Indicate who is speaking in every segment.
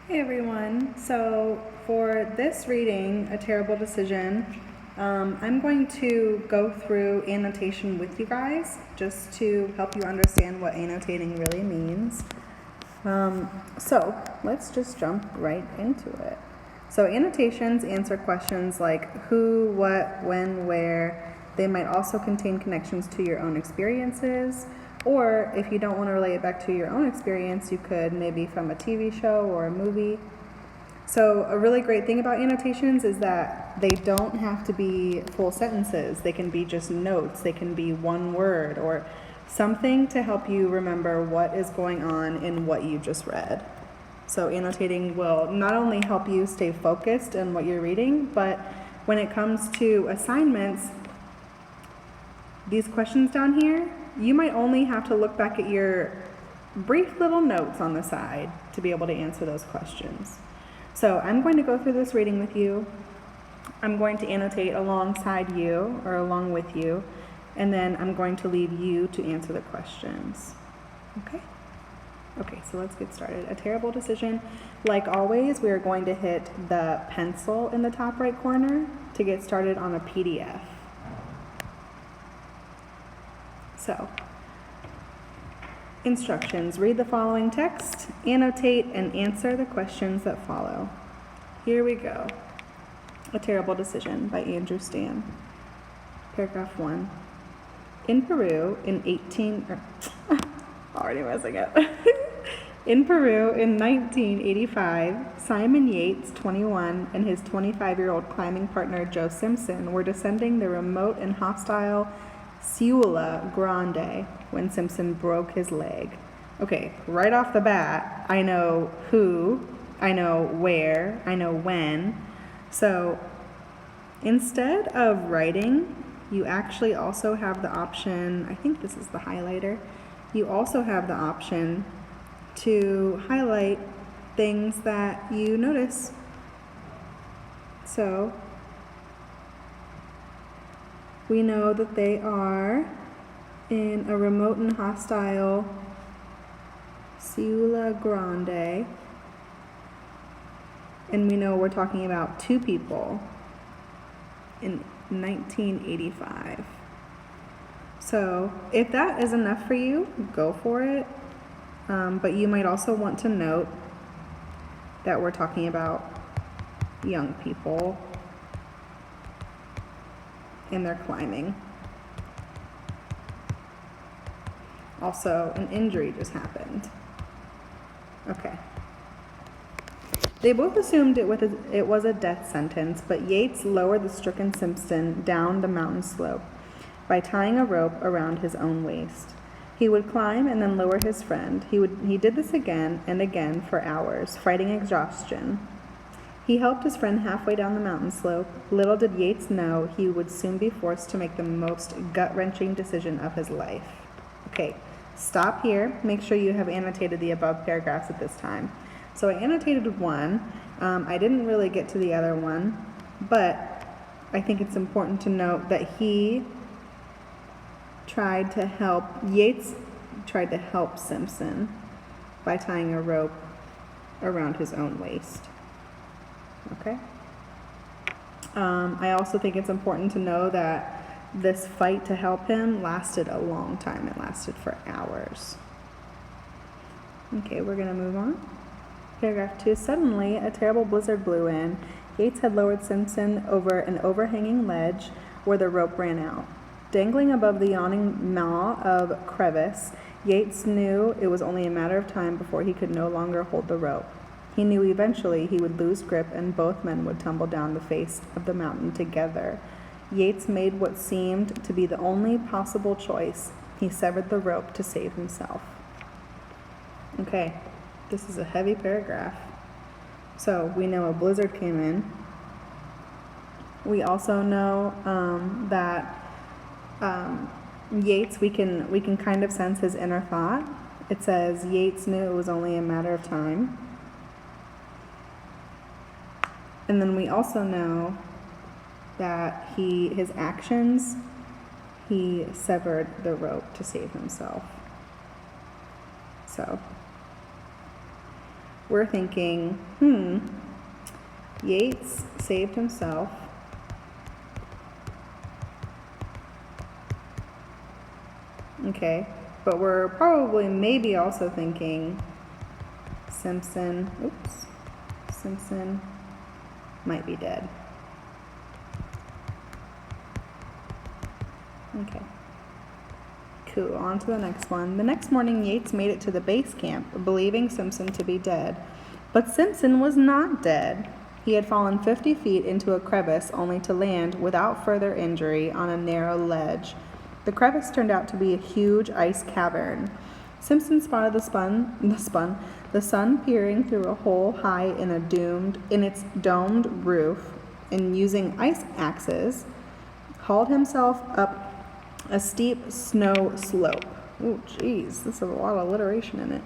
Speaker 1: Hey everyone, so for this reading, A Terrible Decision, I'm going to go through annotation with you guys just to help you understand what annotating really means. So let's just jump right into it. So annotations answer questions like who, what, when, where. They might also contain connections to your own experiences, or if you don't want to relate it back to your own experience, you could maybe from a TV show or a movie. So a really great thing about annotations is that they don't have to be full sentences. They can be just notes. They can be one word or something to help you remember what is going on in what you just read. So annotating will not only help you stay focused on what you're reading, but when it comes to assignments, these questions down here, you might only have to look back at your brief little notes on the side to be able to answer those questions. So I'm going to go through this reading with you. I'm going to annotate alongside you or along with you, and then I'm going to leave you to answer the questions. Okay? Okay, so let's get started. A Terrible Decision. Like always, we are going to hit the pencil in the top right corner to get started on a PDF. So, instructions. Read the following text, annotate, and answer the questions that follow. Here we go. A Terrible Decision by Andrew Stan. Paragraph 1. In Peru in already messing up. In Peru in 1985, Simon Yates, 21, and his 25-year-old climbing partner Joe Simpson were descending the remote and hostile Ciula Grande when Simpson broke his leg. Okay, right off the bat, I know who, I know where, I know when. So instead of writing, you actually also have the option, I think this is the highlighter, you also have the option to highlight things that you notice. So we know that they are in a remote and hostile Ciula Grande. And we know we're talking about two people in 1985. So if that is enough for you, go for it. But you might also want to note that we're talking about young people and they're climbing. Also, an injury just happened. Okay. They both assumed it was a death sentence, but Yates lowered the stricken Simpson down the mountain slope by tying a rope around his own waist. He would climb and then lower his friend. He did this again and again for hours, fighting exhaustion. He helped his friend halfway down the mountain slope. Little did Yates know he would soon be forced to make the most gut-wrenching decision of his life. Okay, stop here. Make sure you have annotated the above paragraphs at this time. So I annotated one. I didn't really get to the other one, but I think it's important to note that Yates tried to help Simpson by tying a rope around his own waist. Okay. I also think it's important to know that this fight to help him lasted a long time. It lasted for hours. Okay, we're going to move on. Paragraph 2. Suddenly, a terrible blizzard blew in. Yates had lowered Simpson over an overhanging ledge where the rope ran out. Dangling above the yawning maw of crevice, Yates knew it was only a matter of time before he could no longer hold the rope. He knew eventually he would lose grip and both men would tumble down the face of the mountain together. Yates made what seemed to be the only possible choice. He severed the rope to save himself. Okay, this is a heavy paragraph. So we know a blizzard came in. We also know that Yates, we can kind of sense his inner thought. It says Yates knew it was only a matter of time. And then we also know that his actions, he severed the rope to save himself. So we're thinking, Yates saved himself. Okay, but we're probably maybe also thinking Simpson might be dead. Okay. Cool, on to the next one. The next morning, Yates made it to the base camp, believing Simpson to be dead. But Simpson was not dead. He had fallen 50 feet into a crevice only to land without further injury on a narrow ledge. The crevice turned out to be a huge ice cavern. Simpson spotted the sun peering through a hole high in its domed roof, and using ice axes, hauled himself up a steep snow slope. Oh, geez, this has a lot of alliteration in it.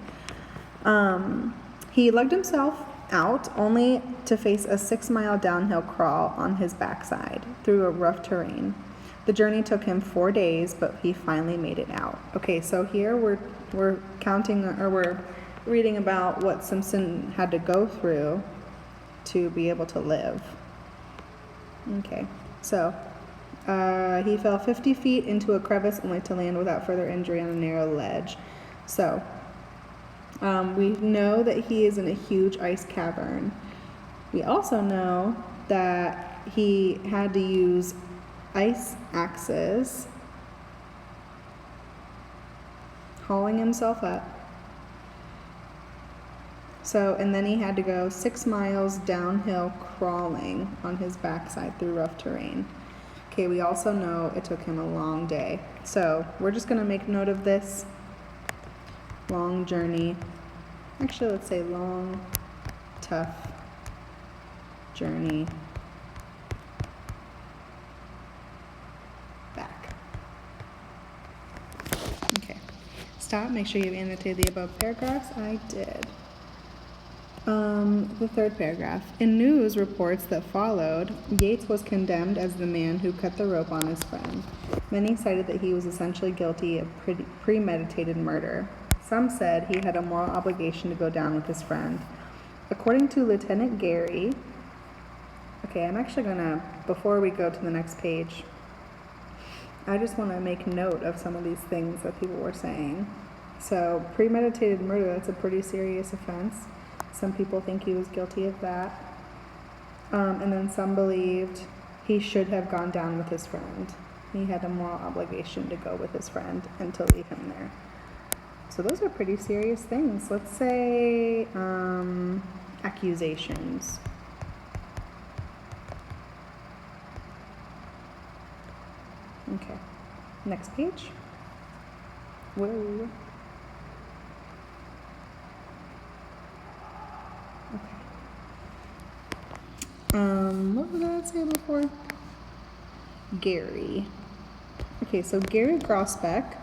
Speaker 1: He lugged himself out only to face a 6-mile downhill crawl on his backside through a rough terrain. The journey took him 4 days, but he finally made it out. Okay, so here we're reading about what Simpson had to go through to be able to live. Okay, so he fell 50 feet into a crevice only to land without further injury on a narrow ledge. So we know that he is in a huge ice cavern. We also know that he had to use ice axes, hauling himself up. So, and then he had to go 6 miles downhill crawling on his backside through rough terrain. Okay, we also know it took him a long day. So we're just going to make note of this long journey. Actually, let's say long, tough journey back. Okay, stop. Make sure you've annotated the above paragraphs. I did. The third paragraph. In news reports that followed, Yates was condemned as the man who cut the rope on his friend. Many cited that he was essentially guilty of premeditated murder. Some said he had a moral obligation to go down with his friend. According to Lieutenant Gary, okay, I'm actually gonna, before we go to the next page, I just want to make note of some of these things that people were saying. So, premeditated murder, that's a pretty serious offense. Some people think he was guilty of that. And then some believed he should have gone down with his friend. He had a moral obligation to go with his friend and to leave him there. So those are pretty serious things. Let's say accusations. Okay, next page. Whoa. What did I say before? Gary. Okay, so Gary Grossbeck.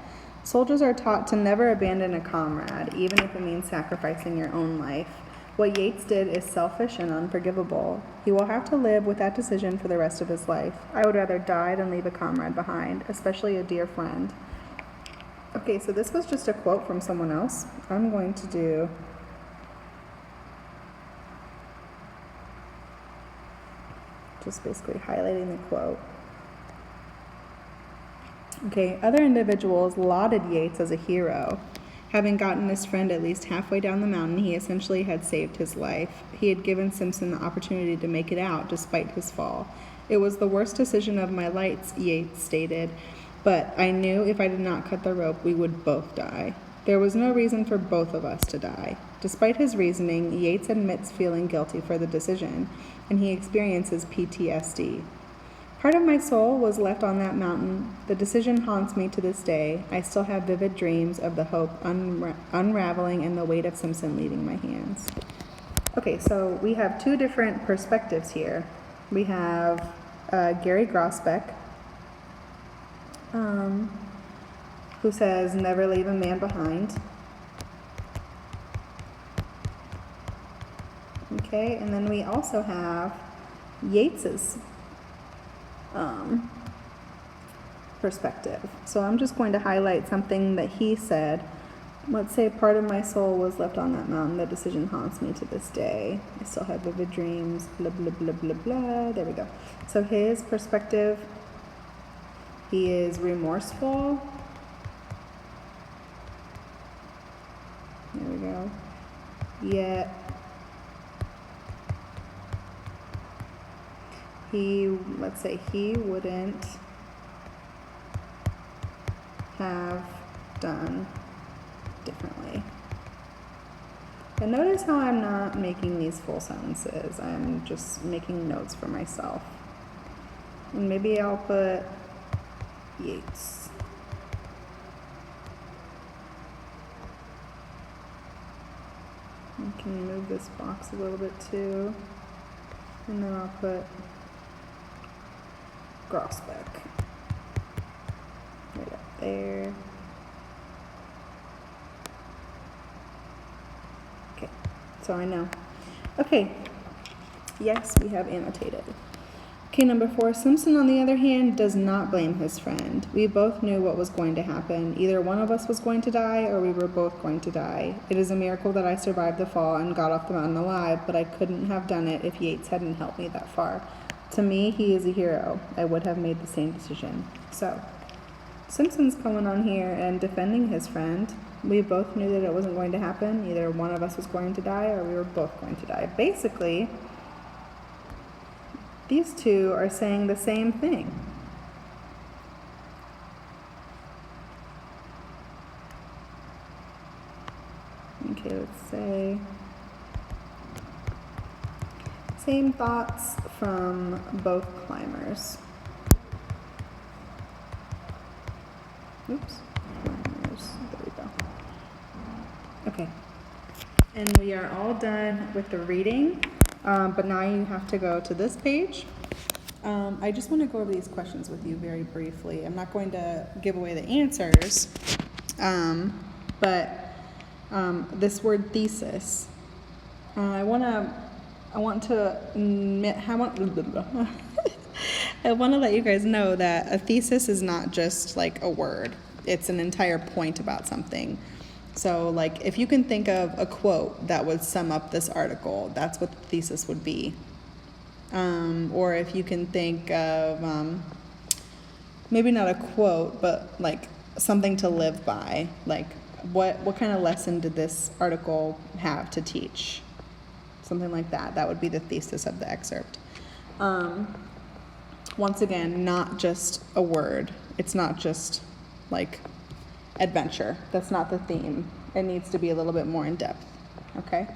Speaker 1: Soldiers are taught to never abandon a comrade, even if it means sacrificing your own life. What Yates did is selfish and unforgivable. He will have to live with that decision for the rest of his life. I would rather die than leave a comrade behind, especially a dear friend. Okay, so this was just a quote from someone else. I'm going to do just basically highlighting the quote. Okay, other individuals lauded Yates as a hero. Having gotten his friend at least halfway down the mountain, he essentially had saved his life. He had given Simpson the opportunity to make it out despite his fall. It was the worst decision of my life, Yates stated, but I knew if I did not cut the rope, we would both die. There was no reason for both of us to die. Despite his reasoning, Yates admits feeling guilty for the decision, and he experiences PTSD. Part of my soul was left on that mountain. The decision haunts me to this day. I still have vivid dreams of the hope unraveling and the weight of Simpson leaving my hands. Okay, so we have two different perspectives here. We have Gary Grossbeck, who says, never leave a man behind. Okay, and then we also have Yates's perspective. So I'm just going to highlight something that he said Let's say part of my soul was left on that mountain. The decision haunts me to this day. I still have vivid dreams. Blah, blah, blah, blah, blah. There we go. So his perspective, he is remorseful. There we go. Yet let's say he wouldn't have done differently. And notice how I'm not making these full sentences. I'm just making notes for myself. And maybe I'll put Yeats. I can move this box a little bit too. And then I'll put Grossbeck. Right up there. Okay, so I know. Okay, yes, we have annotated. Okay, number 4, Simpson, on the other hand, does not blame his friend. We both knew what was going to happen. Either one of us was going to die, or we were both going to die. It is a miracle that I survived the fall and got off the mountain alive, but I couldn't have done it if Yeats hadn't helped me that far. To me, he is a hero. I would have made the same decision. So, Simpson's coming on here and defending his friend. We both knew that it wasn't going to happen. Either one of us was going to die, or we were both going to die. Basically, these two are saying the same thing. Okay, let's say same thoughts from both climbers. Oops, climbers, there we go. Okay, and we are all done with the reading. But now you have to go to this page. I just want to go over these questions with you very briefly. I'm not going to give away the answers, but this word thesis. I want to let you guys know that a thesis is not just like a word. It's an entire point about something. So, like, if you can think of a quote that would sum up this article, that's what the thesis would be. Or if you can think of, maybe not a quote, but, like, something to live by. Like, what kind of lesson did this article have to teach? Something like that. That would be the thesis of the excerpt. Once again, not just a word. It's not just, like, adventure. That's not the theme. It needs to be a little bit more in depth. Okay?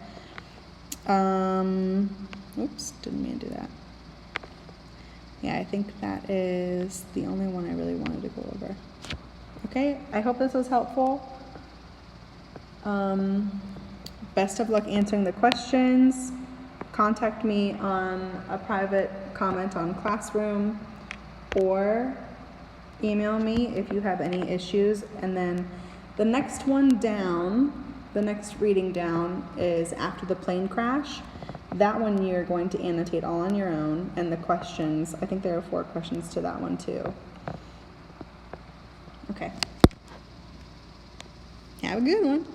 Speaker 1: Oops, didn't mean to do that. Yeah, I think that is the only one I really wanted to go over. Okay, I hope this was helpful. Best of luck answering the questions. Contact me on a private comment on Classroom, or email me if you have any issues. And then the next one down, the next reading down, is after the plane crash. That one you're going to annotate all on your own, and the questions, I think there are 4 questions to that one too. Okay. Have a good one.